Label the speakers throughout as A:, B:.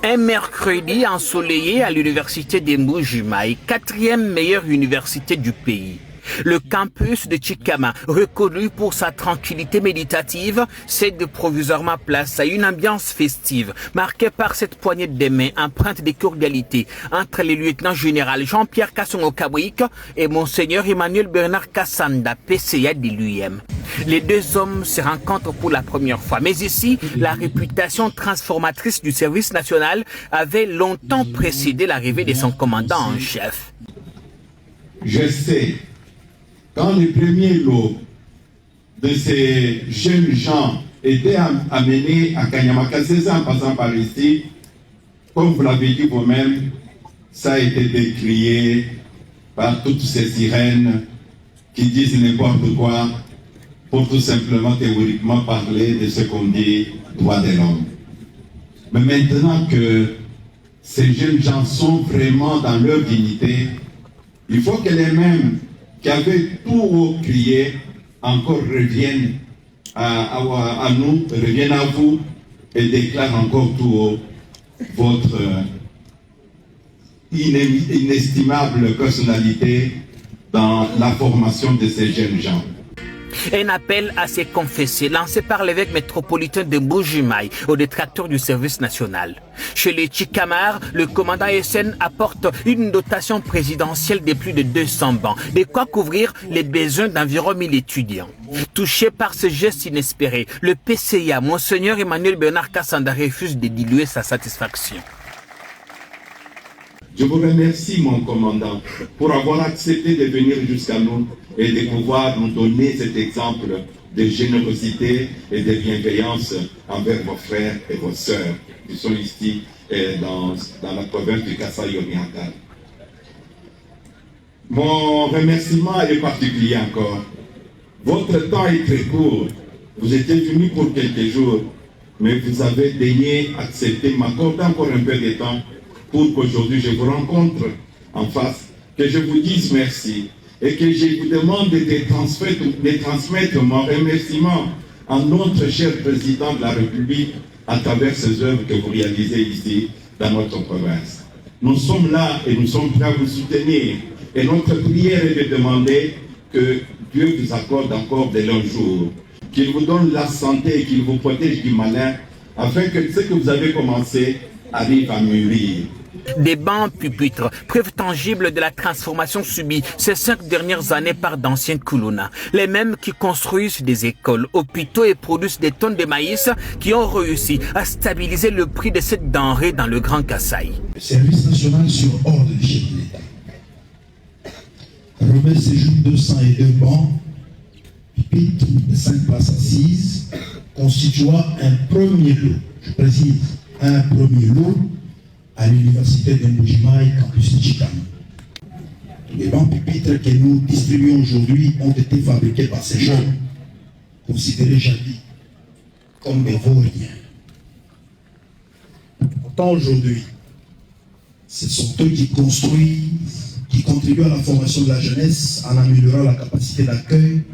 A: Un mercredi ensoleillé à l'université des Mbuji-Mayi, 4e meilleure université du pays. Le campus de Chikama, reconnu pour sa tranquillité méditative, cède provisoirement place à une ambiance festive, marquée par cette poignée de main empreinte de cordialité entre les lieutenants généraux Jean-Pierre Kassongo-Kabouik et Monseigneur Emmanuel Bernard Kassanda, PCA de l'UM. Les deux hommes se rencontrent pour la première fois. Mais ici, la réputation transformatrice du service national avait longtemps précédé l'arrivée de son commandant en chef.
B: Je sais, quand les premiers lots de ces jeunes gens étaient amenés à Kanyamakasese en passant par ici, comme vous l'avez dit vous-même, ça a été décrié par toutes ces sirènes qui disent n'importe quoi pour tout simplement théoriquement parler de ce qu'on dit droit de l'homme. Mais maintenant que ces jeunes gens sont vraiment dans leur dignité, il faut que les mêmes qui avaient tout haut crié encore reviennent à nous, reviennent à vous et déclarent encore tout haut votre inestimable personnalité dans la formation de ces jeunes gens.
A: Un appel à se confesser lancé par l'évêque métropolitain de Mbuji-Mayi aux détracteurs du service national. Chez les Chikamar, le commandant SN apporte une dotation présidentielle de plus de 200 bancs, de quoi couvrir les besoins d'environ 1000 étudiants. Touché par ce geste inespéré, le PCA, Monseigneur Emmanuel Bernard Kassanda, refuse de diluer sa satisfaction.
B: Je vous remercie, mon commandant, pour avoir accepté de venir jusqu'à nous et de pouvoir nous donner cet exemple de générosité et de bienveillance envers vos frères et vos sœurs qui sont ici dans la province du Kasaï-Oriental. Mon remerciement est particulier encore. Votre temps est très court. Vous étiez venu pour quelques jours, mais vous avez daigné accepter, m'accorder encore un peu de temps pour qu'aujourd'hui je vous rencontre en face, que je vous dise merci et que je vous demande de transmettre mon remerciement à notre cher président de la République à travers ces œuvres que vous réalisez ici dans notre province. Nous sommes là et nous sommes prêts à vous soutenir. Et notre prière est de demander que Dieu vous accorde encore de longs jours, qu'il vous donne la santé et qu'il vous protège du malin, afin que ce que vous avez commencé arrive à mûrir.
A: Des bancs pupitres, preuve tangible de la transformation subie ces 5 dernières années par d'anciens Kuluna. Les mêmes qui construisent des écoles, hôpitaux et produisent des tonnes de maïs qui ont réussi à stabiliser le prix de cette denrée dans le Grand Kasaï.
C: Le service national sur ordre du chef de l'État remet ces jours 202 bancs, pupitres de 5 places assises, constituant un premier lot, je précise, un premier lot à l'université de Mbuji-Mayi, campus de Chikama. Les bancs pupitres que nous distribuons aujourd'hui ont été fabriqués par ces jeunes, considérés jadis comme des vauriens. Pourtant aujourd'hui, ce sont eux qui construisent, qui contribuent à la formation de la jeunesse en améliorant la capacité d'accueil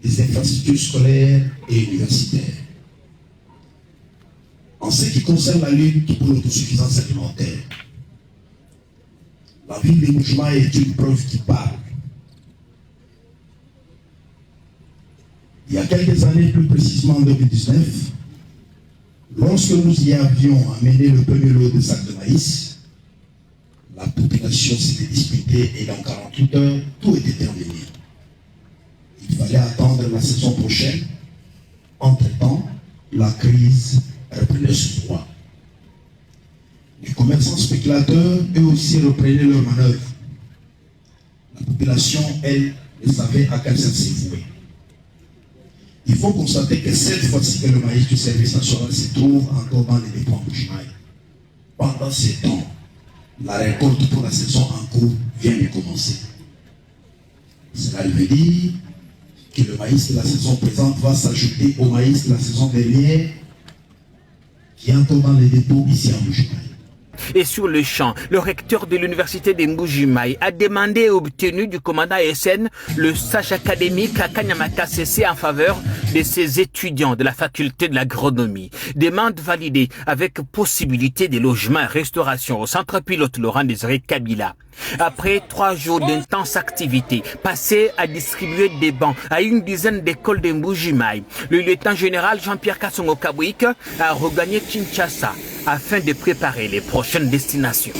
C: des infrastructures scolaires et universitaires. En ce qui concerne la lutte pour l'autosuffisance alimentaire, la ville de Mbuji-Mayi est une preuve qui parle. Il y a quelques années, plus précisément en 2019, lorsque nous y avions amené le premier lot de sacs de maïs, la population s'était disputée et dans 48 heures, tout était terminé. Il fallait attendre la saison prochaine. Entre-temps, la crise reprenait ce droit. Les commerçants spéculateurs, eux aussi, reprenaient leur manœuvre. La population, elle, ne savait à quel sens se vouer. Il faut constater que cette fois-ci que le maïs du service national se trouve encore dans les dépôts en Mbuji-Mayi. Pendant ce temps, la récolte pour la saison en cours vient de commencer. Cela veut dire que le maïs de la saison présente va s'ajouter au maïs de la saison dernière qui est encore dans les dépôts ici en Mbuji-Mayi.
A: Et sur le champ, le recteur de l'université de Mbuji-Mayi a demandé et obtenu du commandant SN le stage académique à Kanyama-Kasese en faveur de ses étudiants de la faculté de l'agronomie. Demande validée avec possibilité de logement et restauration au centre pilote Laurent Désiré Kabila. Après 3 jours d'intense activité, passés à distribuer des bancs à une dizaine d'écoles de Mbuji-Mayi, le lieutenant général Jean-Pierre Kassongo-Kabouik a regagné Kinshasa afin de préparer les prochaines destinations.